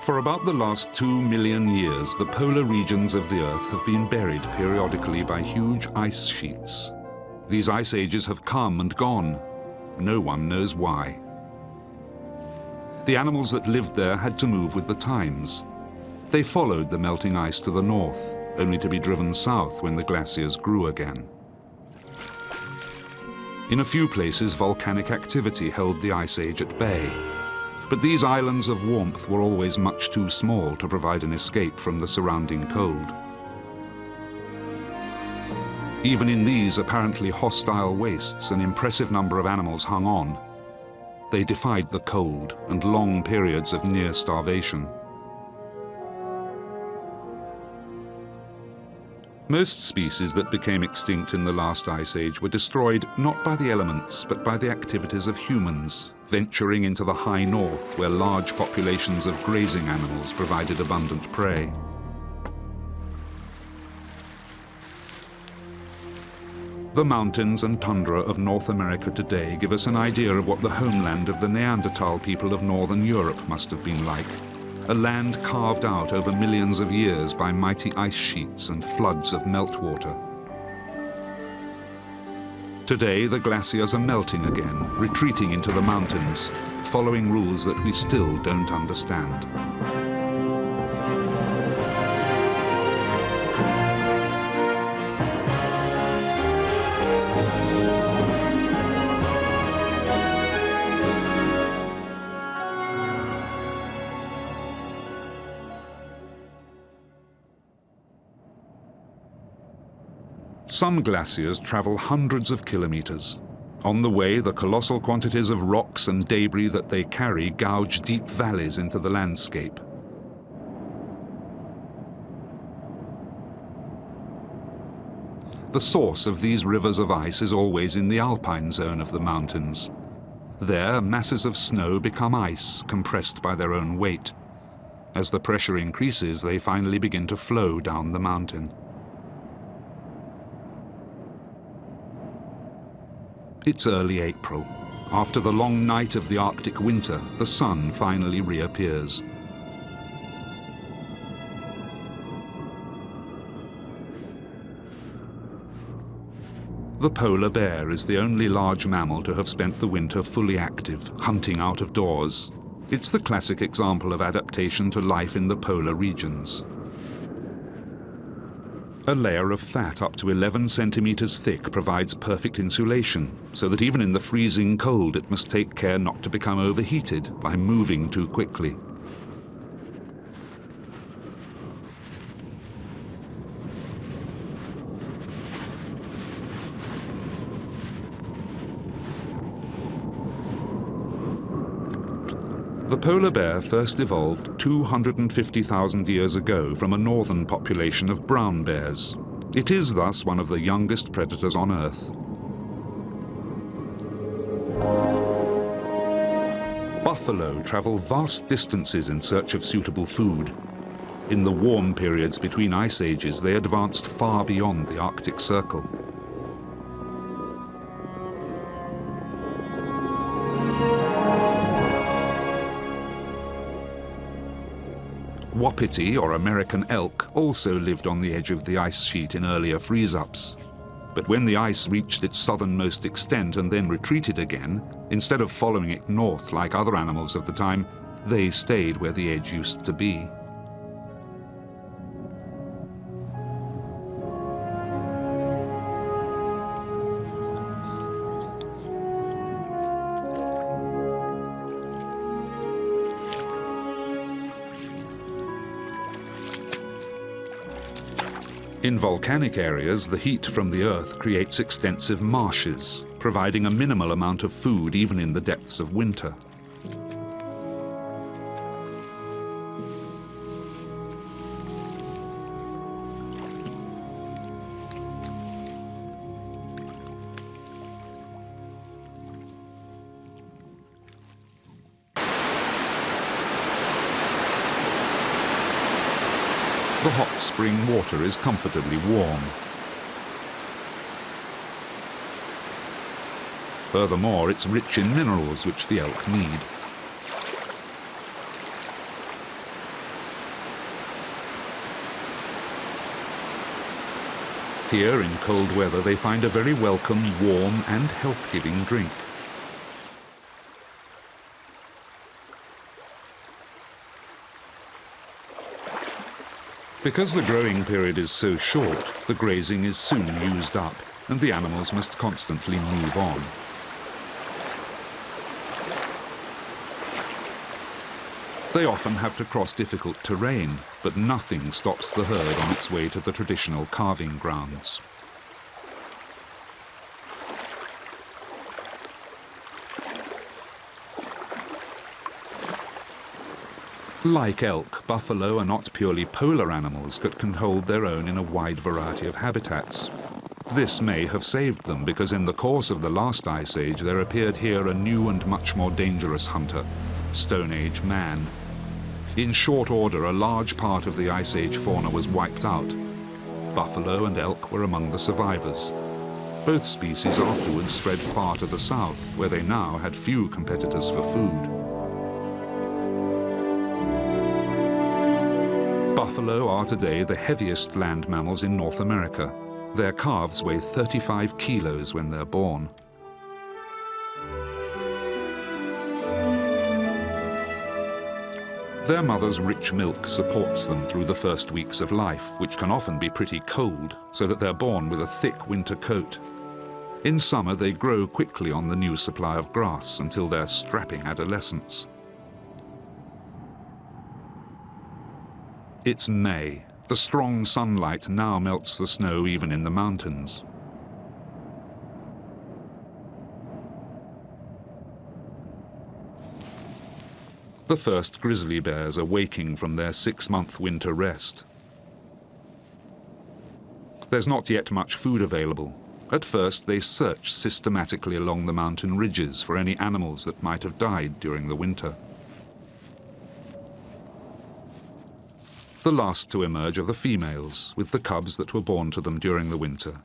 For about the last 2 million years, the polar regions of the Earth have been buried periodically by huge ice sheets. These ice ages have come and gone. No one knows why. The animals that lived there had to move with the times. They followed the melting ice to the north, only to be driven south when the glaciers grew again. In a few places, volcanic activity held the ice age at bay. But these islands of warmth were always much too small to provide an escape from the surrounding cold. Even in these apparently hostile wastes, an impressive number of animals hung on. They defied the cold and long periods of near starvation. Most species that became extinct in the last ice age were destroyed not by the elements, but by the activities of humans, venturing into the high north where large populations of grazing animals provided abundant prey. The mountains and tundra of North America today give us an idea of what the homeland of the Neanderthal people of northern Europe must have been like. A land carved out over millions of years by mighty ice sheets and floods of meltwater. Today, the glaciers are melting again, retreating into the mountains, following rules that we still don't understand. Some glaciers travel hundreds of kilometers. On the way, the colossal quantities of rocks and debris that they carry gouge deep valleys into the landscape. The source of these rivers of ice is always in the alpine zone of the mountains. There, masses of snow become ice, compressed by their own weight. As the pressure increases, they finally begin to flow down the mountain. It's early April. After the long night of the Arctic winter, the sun finally reappears. The polar bear is the only large mammal to have spent the winter fully active, hunting out of doors. It's the classic example of adaptation to life in the polar regions. A layer of fat up to 11 centimeters thick provides perfect insulation, so that even in the freezing cold it must take care not to become overheated by moving too quickly. The polar bear first evolved 250,000 years ago from a northern population of brown bears. It is thus one of the youngest predators on Earth. Buffalo travel vast distances in search of suitable food. In the warm periods between ice ages, they advanced far beyond the Arctic Circle. Wapiti, or American elk, also lived on the edge of the ice sheet in earlier freeze-ups. But when the ice reached its southernmost extent and then retreated again, instead of following it north like other animals of the time, they stayed where the edge used to be. In volcanic areas, the heat from the Earth creates extensive marshes, providing a minimal amount of food even in the depths of winter. The hot spring water is comfortably warm. Furthermore, it's rich in minerals which the elk need. Here, in cold weather, they find a very welcome, warm and health-giving drink. Because the growing period is so short, the grazing is soon used up, and the animals must constantly move on. They often have to cross difficult terrain, but nothing stops the herd on its way to the traditional calving grounds. Like elk, buffalo are not purely polar animals but can hold their own in a wide variety of habitats. This may have saved them because in the course of the last ice age there appeared here a new and much more dangerous hunter, Stone Age man. In short order, a large part of the Ice Age fauna was wiped out. Buffalo and elk were among the survivors. Both species afterwards spread far to the south, where they now had few competitors for food. Buffalo are today the heaviest land mammals in North America. Their calves weigh 35 kilos when they're born. Their mother's rich milk supports them through the first weeks of life, which can often be pretty cold, so that they're born with a thick winter coat. In summer, they grow quickly on the new supply of grass until they're strapping adolescents. It's May. The strong sunlight now melts the snow even in the mountains. The first grizzly bears are waking from their 6-month winter rest. There's not yet much food available. At first, they search systematically along the mountain ridges for any animals that might have died during the winter. The last to emerge are the females, with the cubs that were born to them during the winter.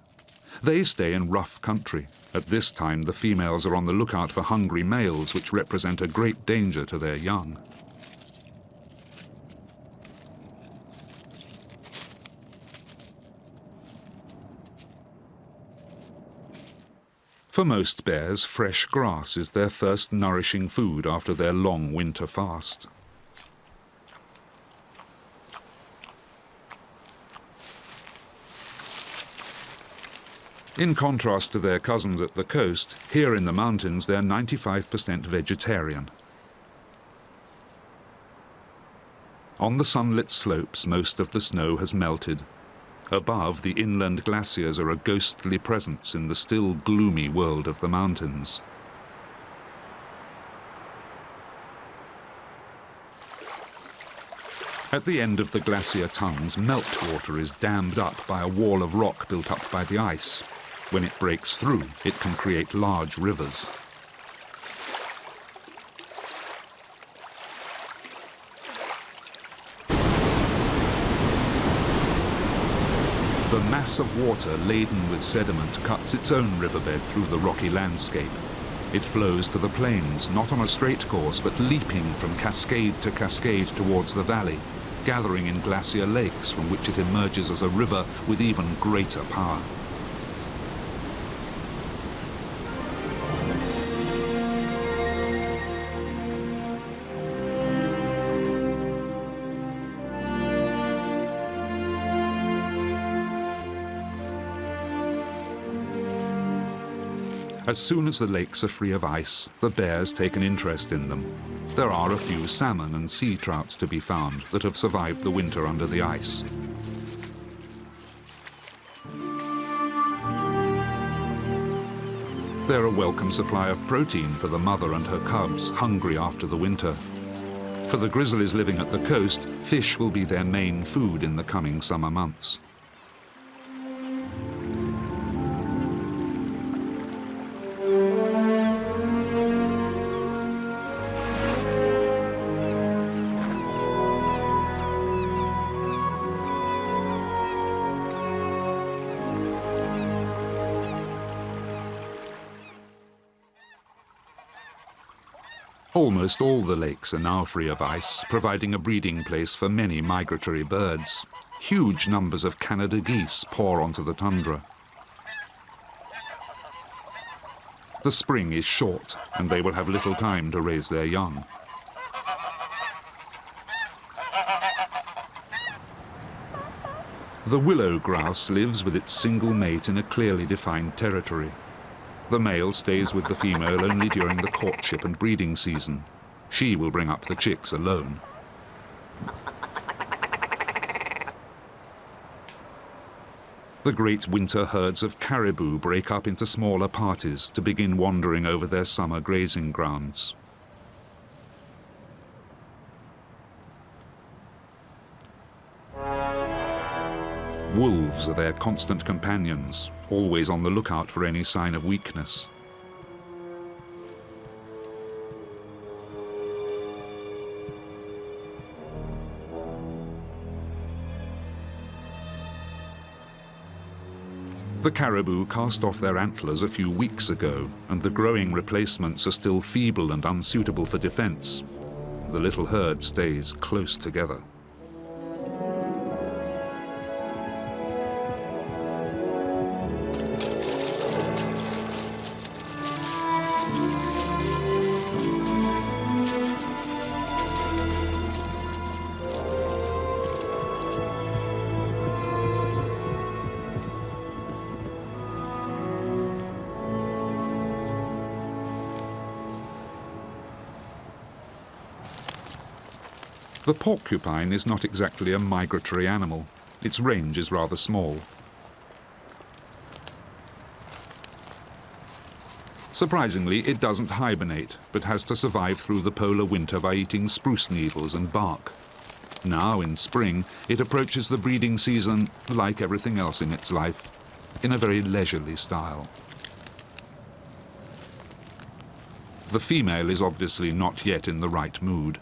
They stay in rough country. At this time, the females are on the lookout for hungry males, which represent a great danger to their young. For most bears, fresh grass is their first nourishing food after their long winter fast. In contrast to their cousins at the coast, here in the mountains they're 95% vegetarian. On the sunlit slopes, most of the snow has melted. Above, the inland glaciers are a ghostly presence in the still gloomy world of the mountains. At the end of the glacier tongues, meltwater is dammed up by a wall of rock built up by the ice. When it breaks through, it can create large rivers. The mass of water laden with sediment cuts its own riverbed through the rocky landscape. It flows to the plains, not on a straight course, but leaping from cascade to cascade towards the valley, gathering in glacier lakes from which it emerges as a river with even greater power. As soon as the lakes are free of ice, the bears take an interest in them. There are a few salmon and sea trouts to be found that have survived the winter under the ice. They're a welcome supply of protein for the mother and her cubs, hungry after the winter. For the grizzlies living at the coast, fish will be their main food in the coming summer months. Almost all the lakes are now free of ice, providing a breeding place for many migratory birds. Huge numbers of Canada geese pour onto the tundra. The spring is short, and they will have little time to raise their young. The willow grouse lives with its single mate in a clearly defined territory. The male stays with the female only during the courtship and breeding season. She will bring up the chicks alone. The great winter herds of caribou break up into smaller parties to begin wandering over their summer grazing grounds. Wolves are their constant companions, always on the lookout for any sign of weakness. The caribou cast off their antlers a few weeks ago, and the growing replacements are still feeble and unsuitable for defense. The little herd stays close together. The porcupine is not exactly a migratory animal. Its range is rather small. Surprisingly, it doesn't hibernate, but has to survive through the polar winter by eating spruce needles and bark. Now, in spring, it approaches the breeding season, like everything else in its life, in a very leisurely style. The female is obviously not yet in the right mood.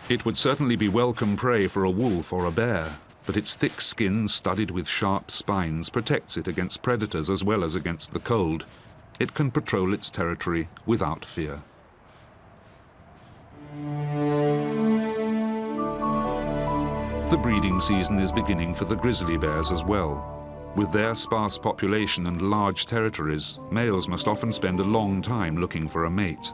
It would certainly be welcome prey for a wolf or a bear, but its thick skin studded with sharp spines protects it against predators as well as against the cold. It can patrol its territory without fear. The breeding season is beginning for the grizzly bears as well. With their sparse population and large territories, males must often spend a long time looking for a mate.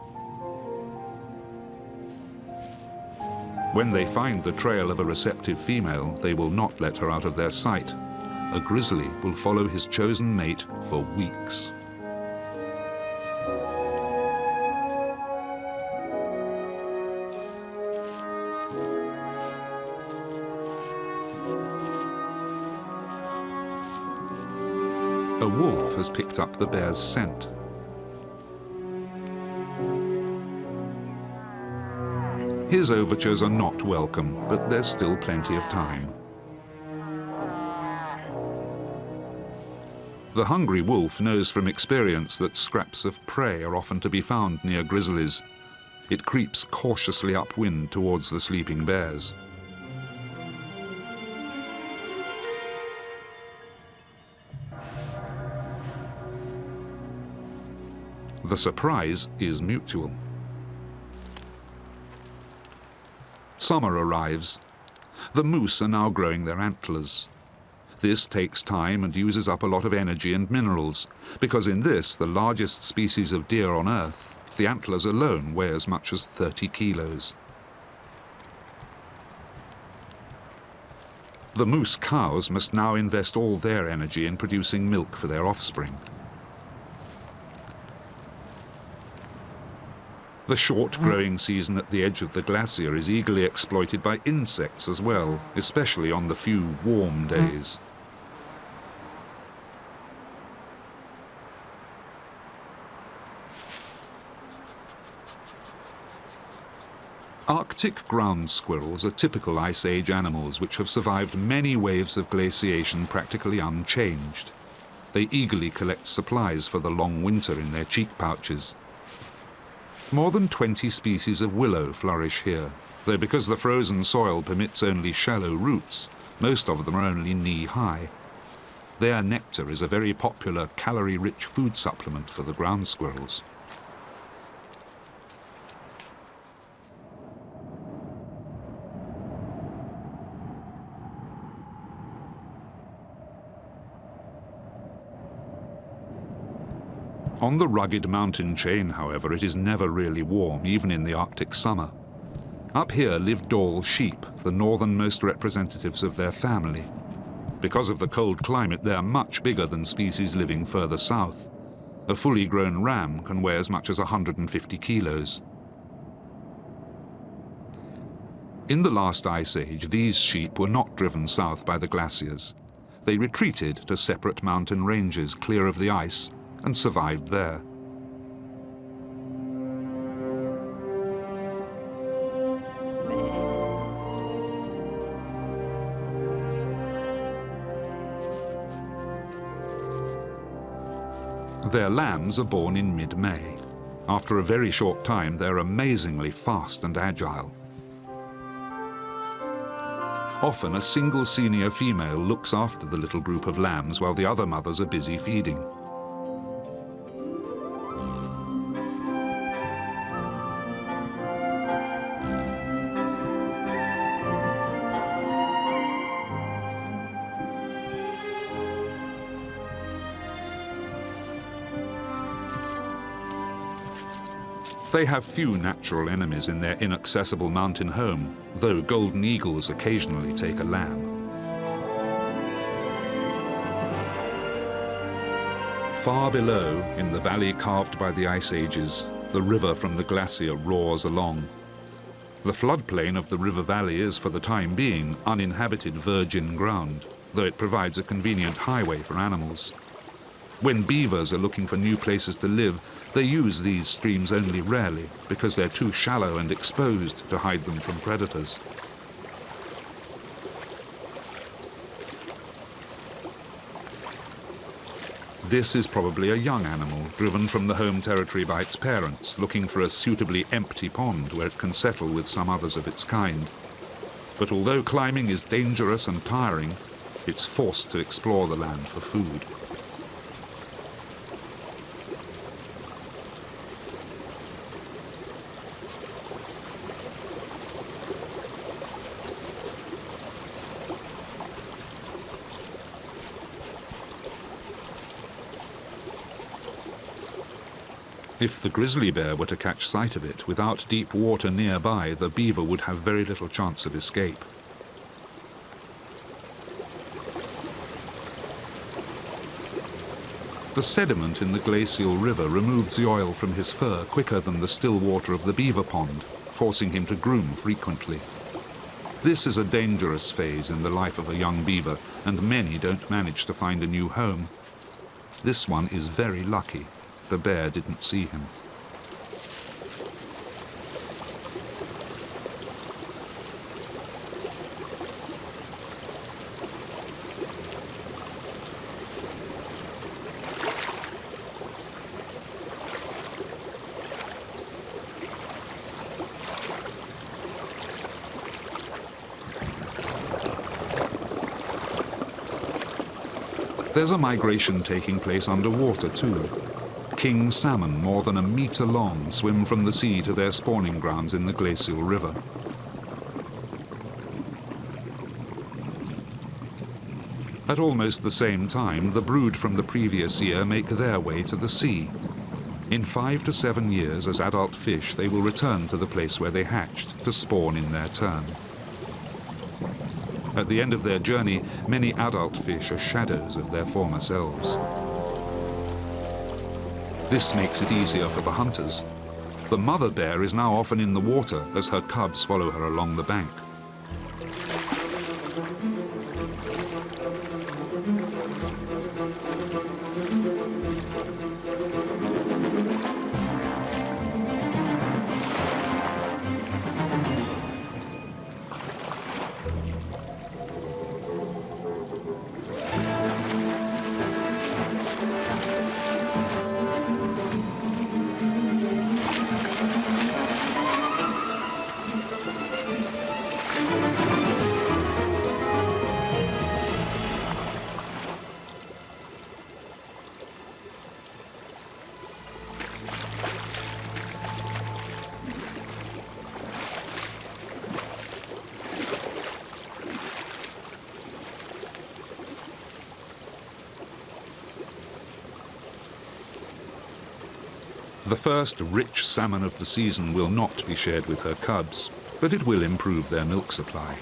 When they find the trail of a receptive female, they will not let her out of their sight. A grizzly will follow his chosen mate for weeks. A wolf has picked up the bear's scent. His overtures are not welcome, but there's still plenty of time. The hungry wolf knows from experience that scraps of prey are often to be found near grizzlies. It creeps cautiously upwind towards the sleeping bears. The surprise is mutual. Summer arrives. The moose are now growing their antlers. This takes time and uses up a lot of energy and minerals, because in this, the largest species of deer on Earth, the antlers alone weigh as much as 30 kilos. The moose cows must now invest all their energy in producing milk for their offspring. The short growing season at the edge of the glacier is eagerly exploited by insects as well, especially on the few warm days. Arctic ground squirrels are typical Ice Age animals which have survived many waves of glaciation practically unchanged. They eagerly collect supplies for the long winter in their cheek pouches. More than 20 species of willow flourish here, though because the frozen soil permits only shallow roots, most of them are only knee-high. Their nectar is a very popular calorie-rich food supplement for the ground squirrels. On the rugged mountain chain, however, it is never really warm, even in the Arctic summer. Up here live Dall sheep, the northernmost representatives of their family. Because of the cold climate, they are much bigger than species living further south. A fully grown ram can weigh as much as 150 kilos. In the last ice age, these sheep were not driven south by the glaciers. They retreated to separate mountain ranges clear of the ice and survived there. Their lambs are born in mid-May. After a very short time, they're amazingly fast and agile. Often, a single senior female looks after the little group of lambs while the other mothers are busy feeding. They have few natural enemies in their inaccessible mountain home, though golden eagles occasionally take a lamb. Far below, in the valley carved by the ice ages, the river from the glacier roars along. The floodplain of the river valley is, for the time being, uninhabited virgin ground, though it provides a convenient highway for animals. When beavers are looking for new places to live, they use these streams only rarely because they're too shallow and exposed to hide them from predators. This is probably a young animal driven from the home territory by its parents, looking for a suitably empty pond where it can settle with some others of its kind. But although climbing is dangerous and tiring, it's forced to explore the land for food. If the grizzly bear were to catch sight of it, without deep water nearby, the beaver would have very little chance of escape. The sediment in the Glacial river removes the oil from his fur quicker than the still water of the beaver pond, forcing him to groom frequently. This is a dangerous phase in the life of a young beaver, and many don't manage to find a new home. This one is very lucky. The bear didn't see him. There's a migration taking place underwater too. King salmon, more than 1 meter long, swim from the sea to their spawning grounds in the Glacial river. At almost the same time, the brood from the previous year make their way to the sea. In 5 to 7 years, as adult fish, they will return to the place where they hatched to spawn in their turn. At the end of their journey, many adult fish are shadows of their former selves. This makes it easier for the hunters. The mother bear is now often in the water as her cubs follow her along the bank. The first rich salmon of the season will not be shared with her cubs, but it will improve their milk supply.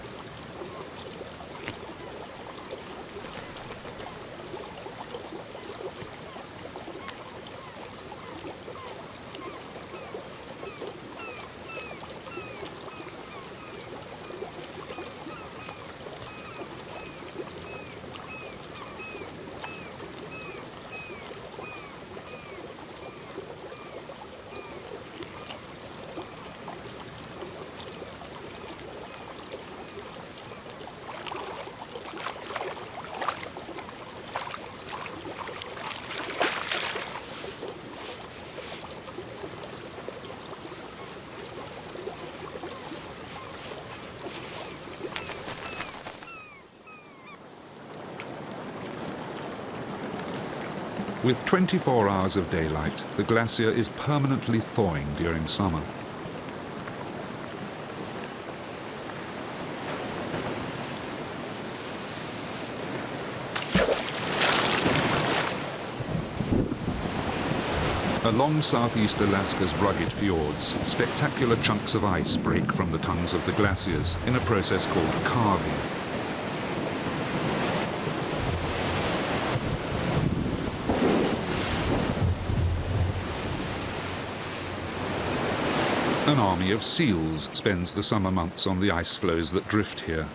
With 24 hours of daylight, the glacier is permanently thawing during summer. Along southeast Alaska's rugged fjords, spectacular chunks of ice break from the tongues of the glaciers in a process called calving. An army of seals spends the summer months on the ice floes that drift here.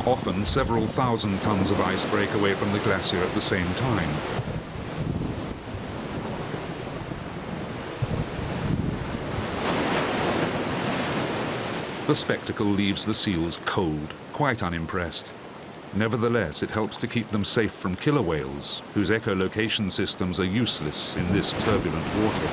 Often, several thousand tons of ice break away from the glacier at the same time. The spectacle leaves the seals cold, quite unimpressed. Nevertheless, it helps to keep them safe from killer whales, whose echolocation systems are useless in this turbulent water.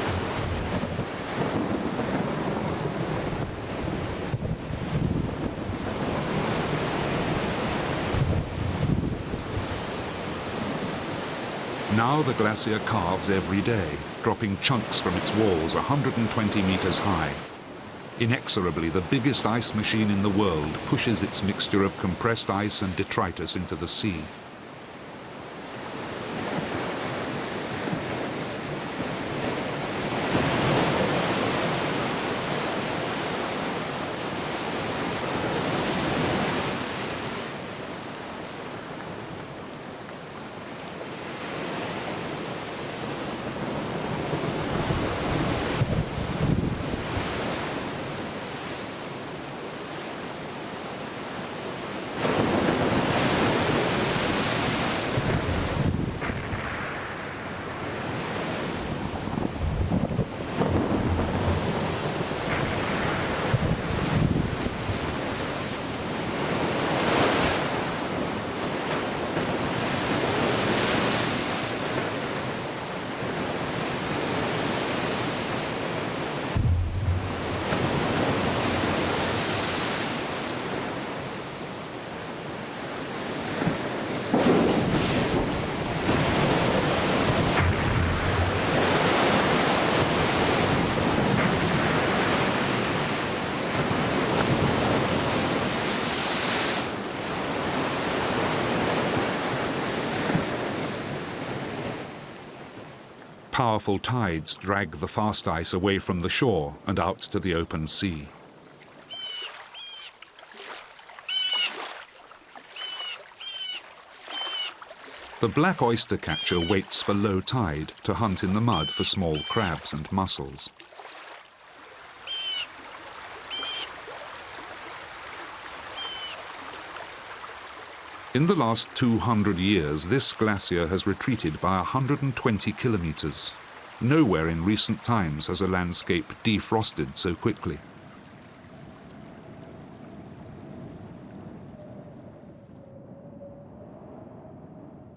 Now the glacier calves every day, dropping chunks from its walls 120 meters high. Inexorably, the biggest ice machine in the world pushes its mixture of compressed ice and detritus into the sea. Powerful tides drag the fast ice away from the shore and out to the open sea. The black oyster catcher waits for low tide to hunt in the mud for small crabs and mussels. In the last 200 years, this glacier has retreated by 120 kilometers. Nowhere in recent times has a landscape defrosted so quickly.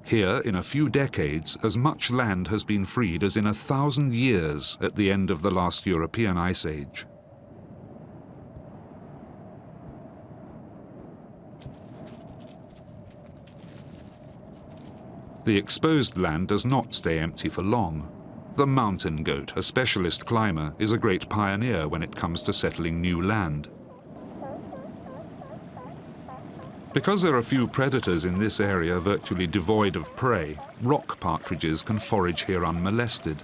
Here, in a few decades, as much land has been freed as in 1,000 years at the end of the last European ice age. The exposed land does not stay empty for long. The mountain goat, a specialist climber, is a great pioneer when it comes to settling new land. Because there are few predators in this area virtually devoid of prey, rock partridges can forage here unmolested.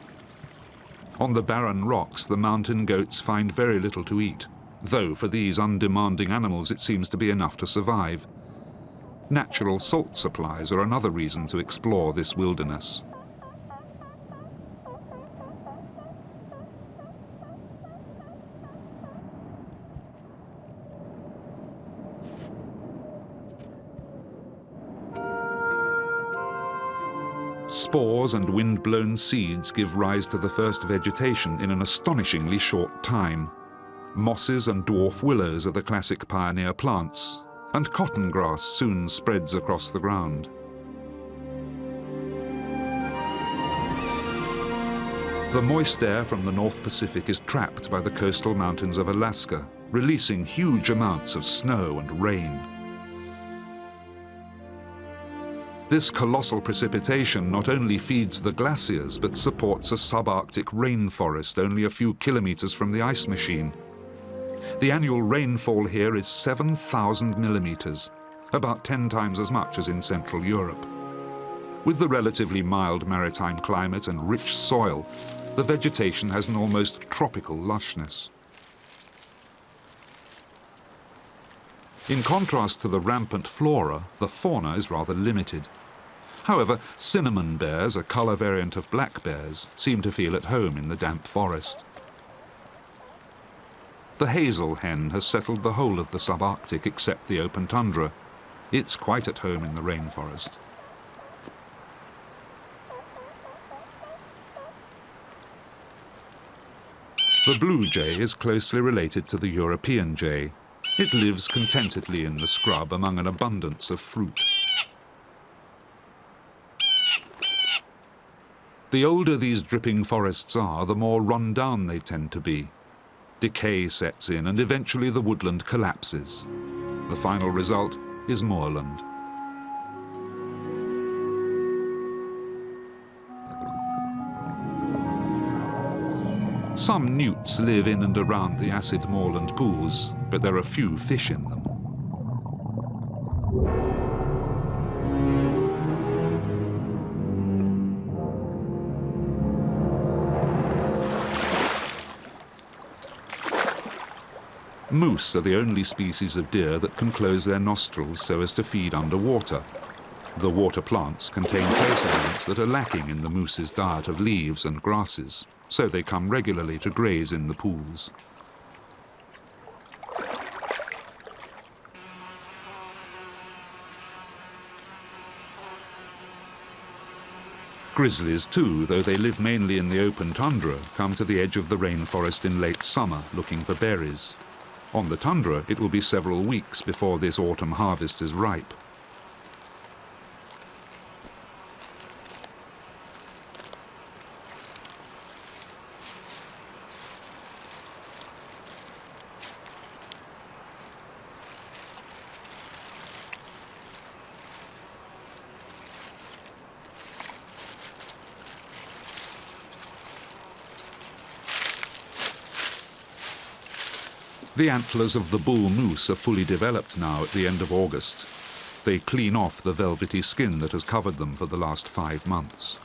On the barren rocks, the mountain goats find very little to eat, though for these undemanding animals it seems to be enough to survive. Natural salt supplies are another reason to explore this wilderness. Spores and wind-blown seeds give rise to the first vegetation in an astonishingly short time. Mosses and dwarf willows are the classic pioneer plants, and cotton grass soon spreads across the ground. The moist air from the North Pacific is trapped by the coastal mountains of Alaska, releasing huge amounts of snow and rain. This colossal precipitation not only feeds the glaciers, but supports a subarctic rainforest only a few kilometers from the ice machine. The annual rainfall here is 7,000 millimeters, about 10 times as much as in Central Europe. With the relatively mild maritime climate and rich soil, the vegetation has an almost tropical lushness. In contrast to the rampant flora, the fauna is rather limited. However, cinnamon bears, a colour variant of black bears, seem to feel at home in the damp forest. The hazel hen has settled the whole of the subarctic except the open tundra. It's quite at home in the rainforest. The blue jay is closely related to the European jay. It lives contentedly in the scrub among an abundance of fruit. The older these dripping forests are, the more run down they tend to be. Decay sets in and eventually the woodland collapses. The final result is moorland. Some newts live in and around the acid moorland pools, but there are few fish in them. Moose are the only species of deer that can close their nostrils so as to feed underwater. The water plants contain trace elements that are lacking in the moose's diet of leaves and grasses, so they come regularly to graze in the pools. Grizzlies too, though they live mainly in the open tundra, come to the edge of the rainforest in late summer looking for berries. On the tundra, it will be several weeks before this autumn harvest is ripe. The antlers of the bull moose are fully developed now at the end of August. They clean off the velvety skin that has covered them for the last 5 months.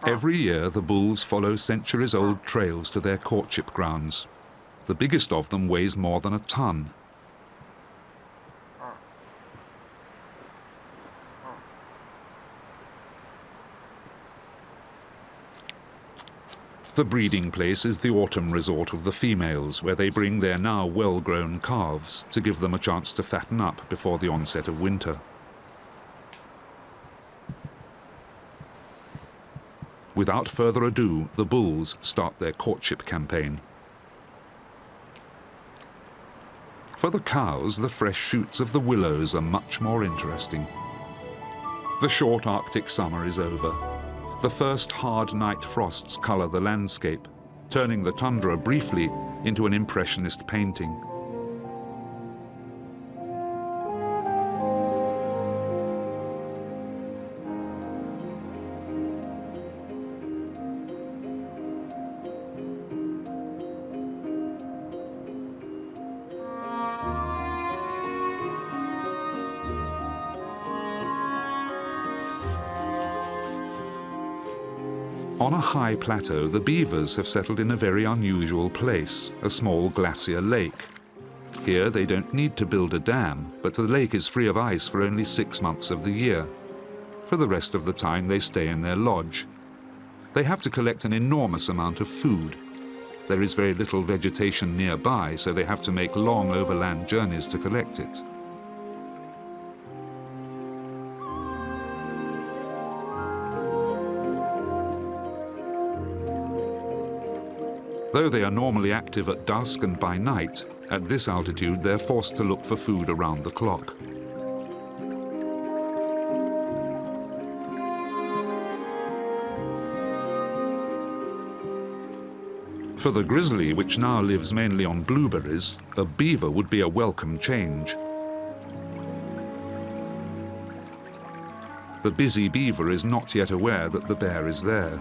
Every year, the bulls follow centuries-old trails to their courtship grounds. The biggest of them weighs more than a ton. The breeding place is the autumn resort of the females, where they bring their now well-grown calves to give them a chance to fatten up before the onset of winter. Without further ado, the bulls start their courtship campaign. For the cows, the fresh shoots of the willows are much more interesting. The short Arctic summer is over. The first hard night frosts colour the landscape, turning the tundra briefly into an impressionist painting. On a high plateau, the beavers have settled in a very unusual place, a small glacier lake. Here they don't need to build a dam, but the lake is free of ice for only 6 months of the year. For the rest of the time they stay in their lodge. They have to collect an enormous amount of food. There is very little vegetation nearby, so they have to make long overland journeys to collect it. Though they are normally active at dusk and by night, at this altitude they're forced to look for food around the clock. For the grizzly, which now lives mainly on blueberries, a beaver would be a welcome change. The busy beaver is not yet aware that the bear is there.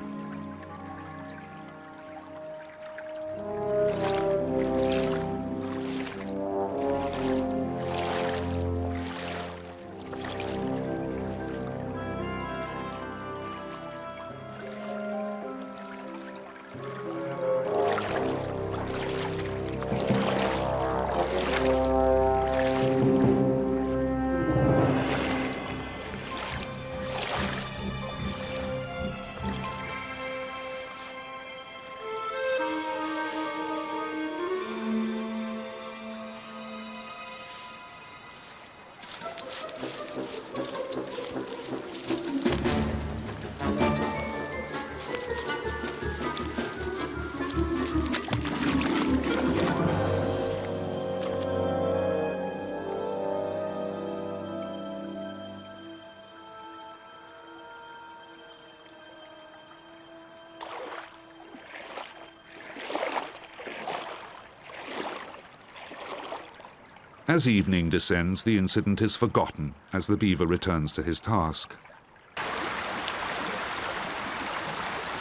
As evening descends, the incident is forgotten as the beaver returns to his task.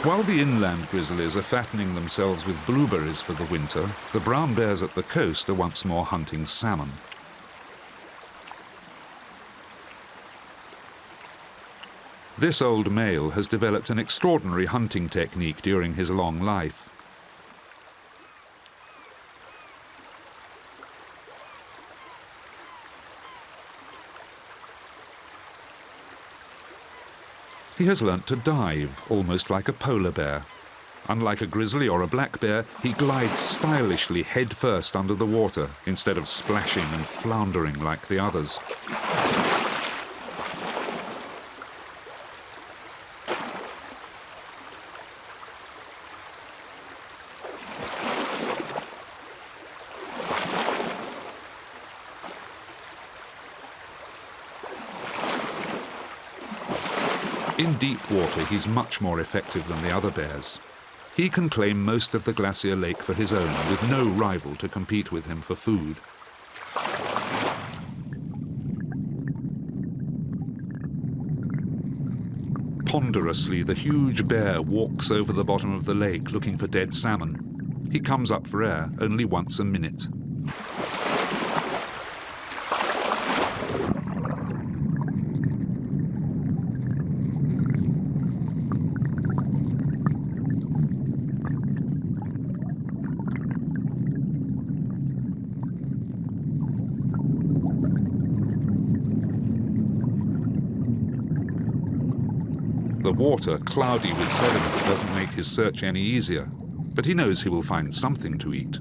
While the inland grizzlies are fattening themselves with blueberries for the winter, the brown bears at the coast are once more hunting salmon. This old male has developed an extraordinary hunting technique during his long life. He has learnt to dive, almost like a polar bear. Unlike a grizzly or a black bear, he glides stylishly head first under the water, instead of splashing and floundering like the others. In deep water, he's much more effective than the other bears. He can claim most of the Glacier Lake for his own, with no rival to compete with him for food. Ponderously, the huge bear walks over the bottom of the lake looking for dead salmon. He comes up for air only once a minute. The water, cloudy with sediment, doesn't make his search any easier, but he knows he will find something to eat.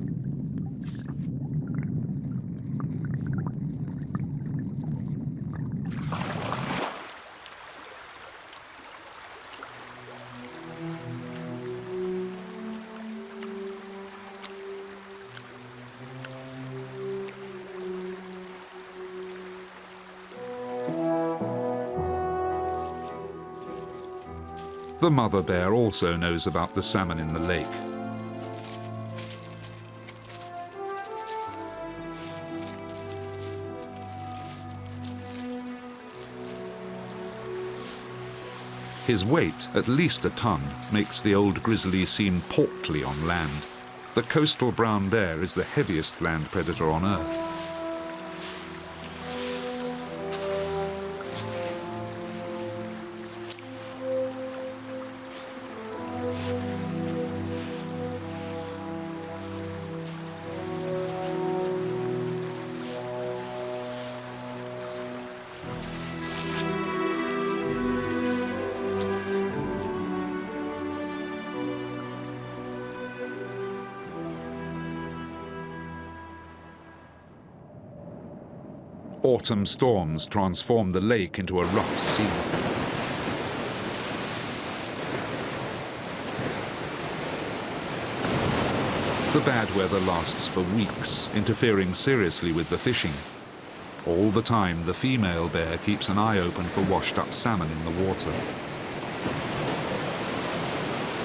The mother bear also knows about the salmon in the lake. His weight, at least a ton, makes the old grizzly seem portly on land. The coastal brown bear is the heaviest land predator on Earth. Autumn storms transform the lake into a rough sea. The bad weather lasts for weeks, interfering seriously with the fishing. All the time, the female bear keeps an eye open for washed-up salmon in the water.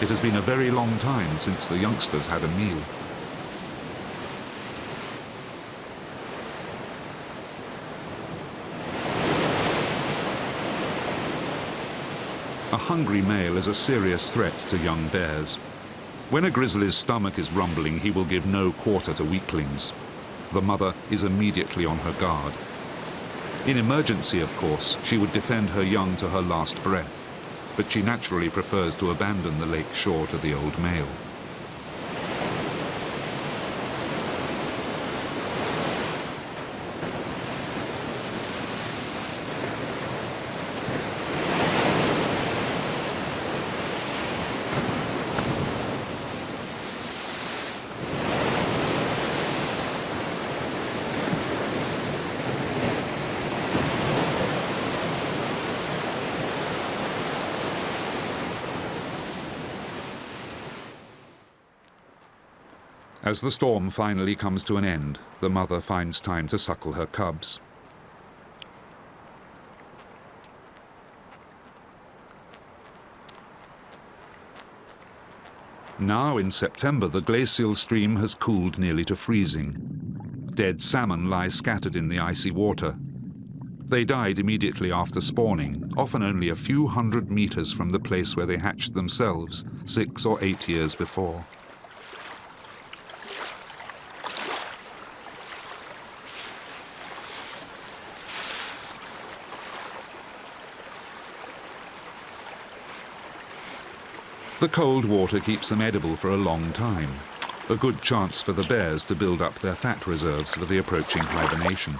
It has been a very long time since the youngsters had a meal. A hungry male is a serious threat to young bears. When a grizzly's stomach is rumbling, he will give no quarter to weaklings. The mother is immediately on her guard. In emergency, of course, she would defend her young to her last breath, but she naturally prefers to abandon the lake shore to the old male. As the storm finally comes to an end, the mother finds time to suckle her cubs. Now in September, the glacial stream has cooled nearly to freezing. Dead salmon lie scattered in the icy water. They died immediately after spawning, often only a few hundred meters from the place where they hatched themselves 6 or 8 years before. The cold water keeps them edible for a long time, a good chance for the bears to build up their fat reserves for the approaching hibernation.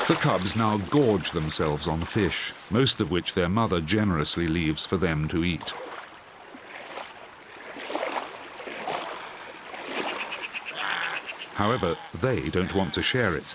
The cubs now gorge themselves on fish, most of which their mother generously leaves for them to eat. However, they don't want to share it.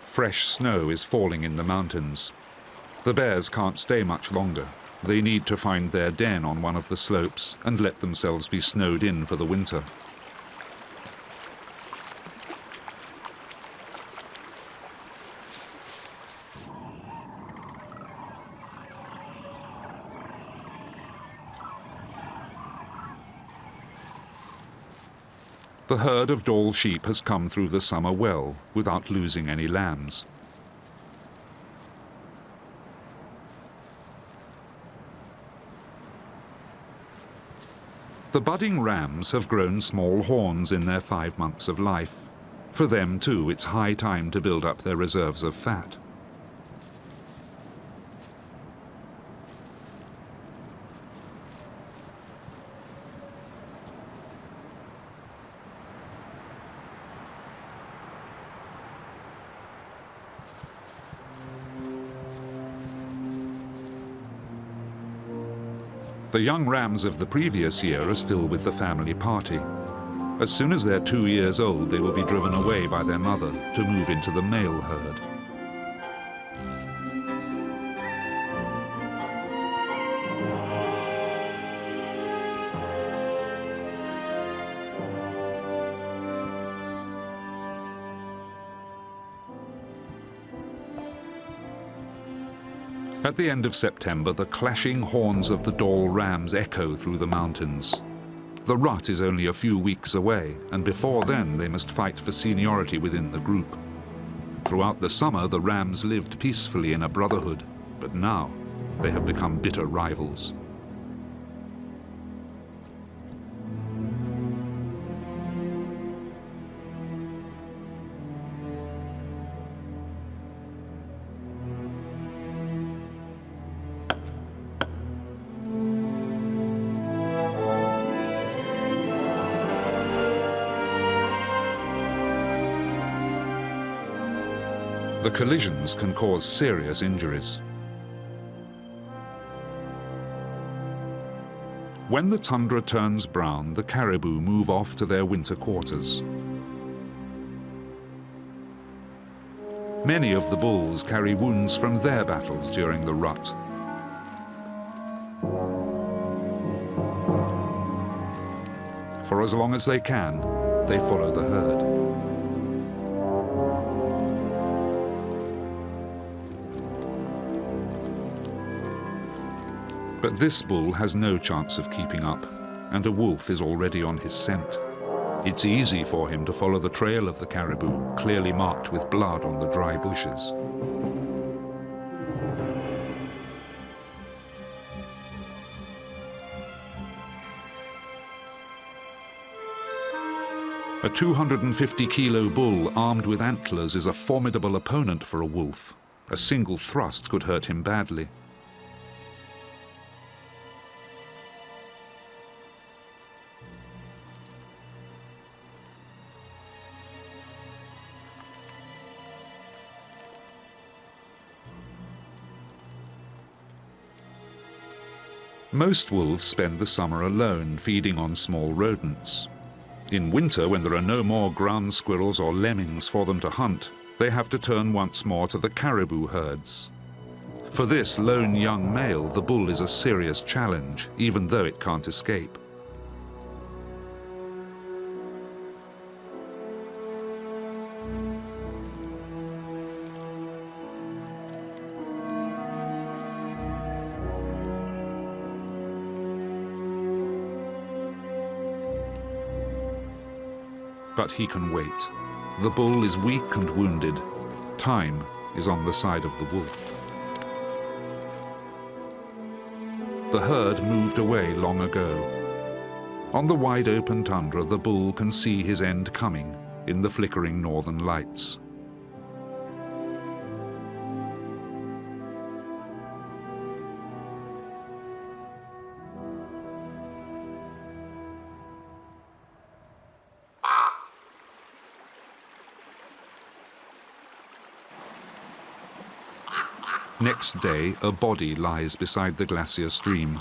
Fresh snow is falling in the mountains. The bears can't stay much longer. They need to find their den on one of the slopes and let themselves be snowed in for the winter. The herd of Dall sheep has come through the summer well, without losing any lambs. The budding rams have grown small horns in their 5 months of life. For them, too, it's high time to build up their reserves of fat. The young rams of the previous year are still with the family party. As soon as they're 2 years old, they will be driven away by their mother to move into the male herd. At the end of September, the clashing horns of the Dall rams echo through the mountains. The rut is only a few weeks away, and before then they must fight for seniority within the group. Throughout the summer, the rams lived peacefully in a brotherhood, but now they have become bitter rivals. The collisions can cause serious injuries. When the tundra turns brown, the caribou move off to their winter quarters. Many of the bulls carry wounds from their battles during the rut. For as long as they can, they follow the herd. But this bull has no chance of keeping up, and a wolf is already on his scent. It's easy for him to follow the trail of the caribou, clearly marked with blood on the dry bushes. A 250-kilo bull armed with antlers is a formidable opponent for a wolf. A single thrust could hurt him badly. Most wolves spend the summer alone, feeding on small rodents. In winter, when there are no more ground squirrels or lemmings for them to hunt, they have to turn once more to the caribou herds. For this lone young male, the bull is a serious challenge, even though it can't escape. But he can wait. The bull is weak and wounded. Time is on the side of the wolf. The herd moved away long ago. On the wide open tundra, the bull can see his end coming in the flickering northern lights. Next day, a body lies beside the Glacier stream.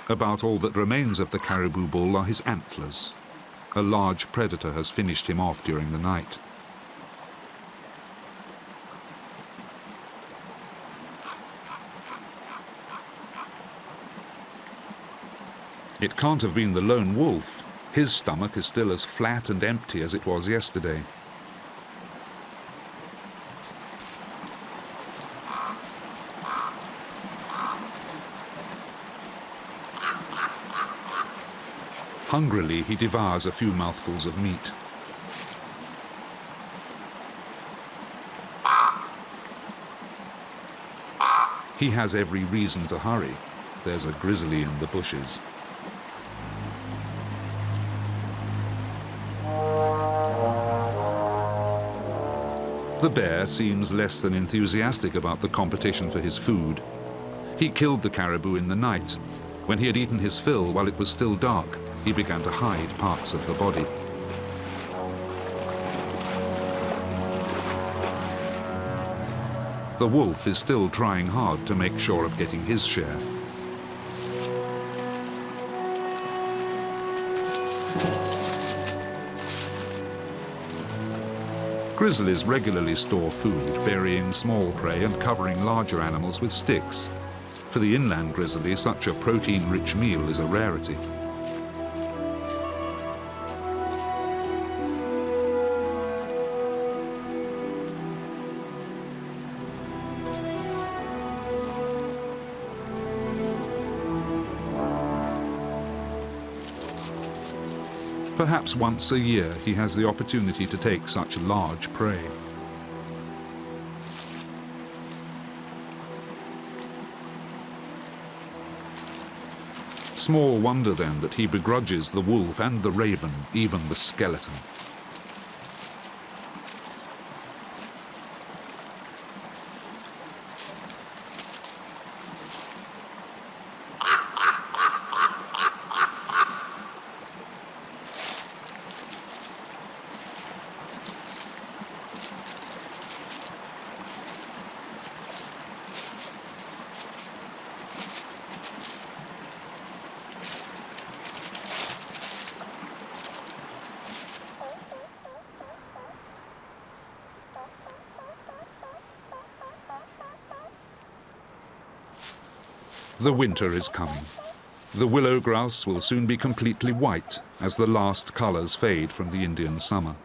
About all that remains of the caribou bull are his antlers. A large predator has finished him off during the night. It can't have been the lone wolf. His stomach is still as flat and empty as it was yesterday. Hungrily, he devours a few mouthfuls of meat. He has every reason to hurry. There's a grizzly in the bushes. The bear seems less than enthusiastic about the competition for his food. He killed the caribou in the night. When he had eaten his fill while it was still dark, he began to hide parts of the body. The wolf is still trying hard to make sure of getting his share. Grizzlies regularly store food, burying small prey and covering larger animals with sticks. For the inland grizzly, such a protein-rich meal is a rarity. Perhaps once a year he has the opportunity to take such large prey. Small wonder then that he begrudges the wolf and the raven, even the skeleton. The winter is coming. The willow grouse will soon be completely white as the last colours fade from the Indian summer.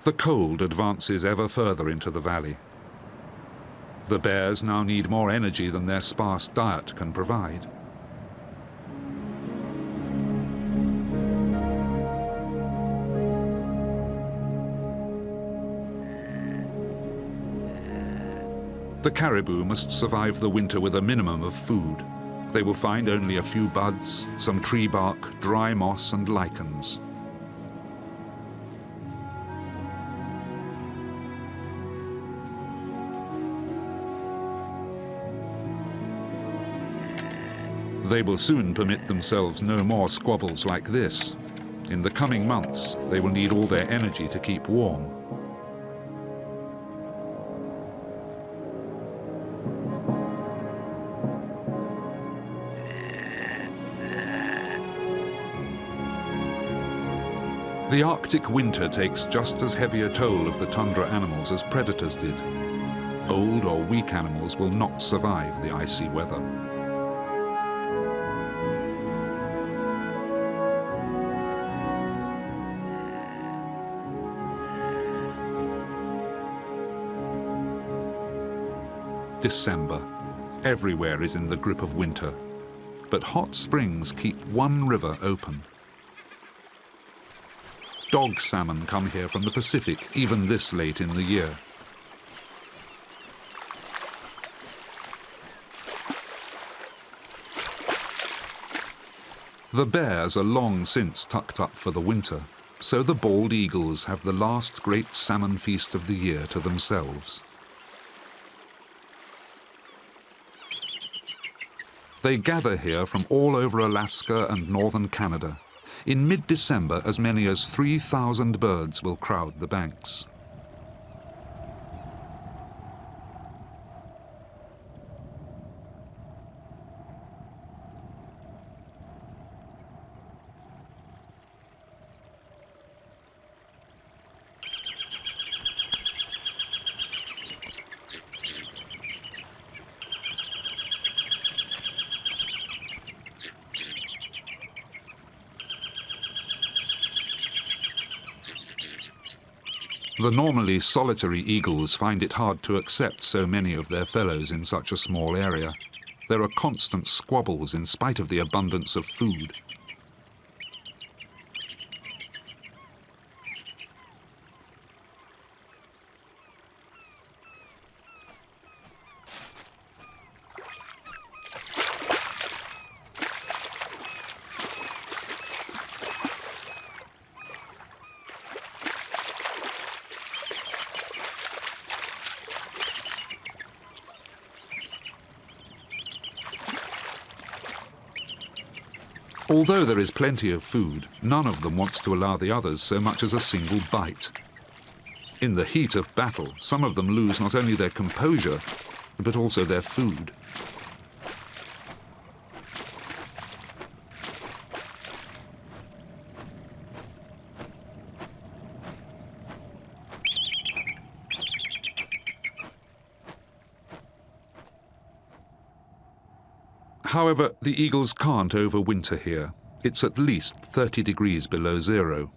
The cold advances ever further into the valley. The bears now need more energy than their sparse diet can provide. The caribou must survive the winter with a minimum of food. They will find only a few buds, some tree bark, dry moss and lichens. They will soon permit themselves no more squabbles like this. In the coming months, they will need all their energy to keep warm. The Arctic winter takes just as heavy a toll of the tundra animals as predators did. Old or weak animals will not survive the icy weather. December. Everywhere is in the grip of winter, but hot springs keep one river open. Dog salmon come here from the Pacific, even this late in the year. The bears are long since tucked up for the winter, so the bald eagles have the last great salmon feast of the year to themselves. They gather here from all over Alaska and northern Canada. In mid-December, as many as 3,000 birds will crowd the banks. The normally solitary eagles find it hard to accept so many of their fellows in such a small area. There are constant squabbles in spite of the abundance of food. Although there is plenty of food, none of them wants to allow the others so much as a single bite. In the heat of battle, some of them lose not only their composure, but also their food. However, the eagles can't overwinter here. It's at least 30 degrees below zero.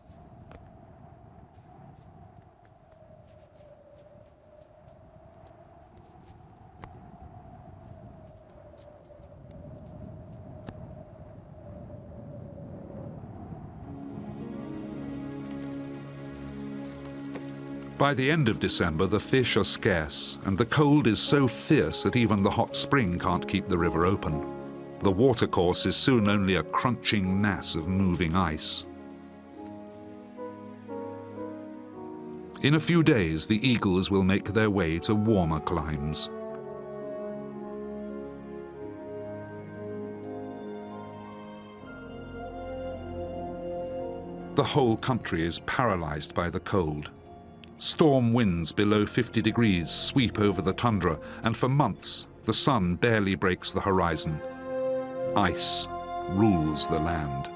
By the end of December, the fish are scarce, and the cold is so fierce that even the hot spring can't keep the river open. The watercourse is soon only a crunching mass of moving ice. In a few days, the eagles will make their way to warmer climes. The whole country is paralyzed by the cold. Storm winds below 50 degrees sweep over the tundra, and for months the sun barely breaks the horizon. Ice rules the land.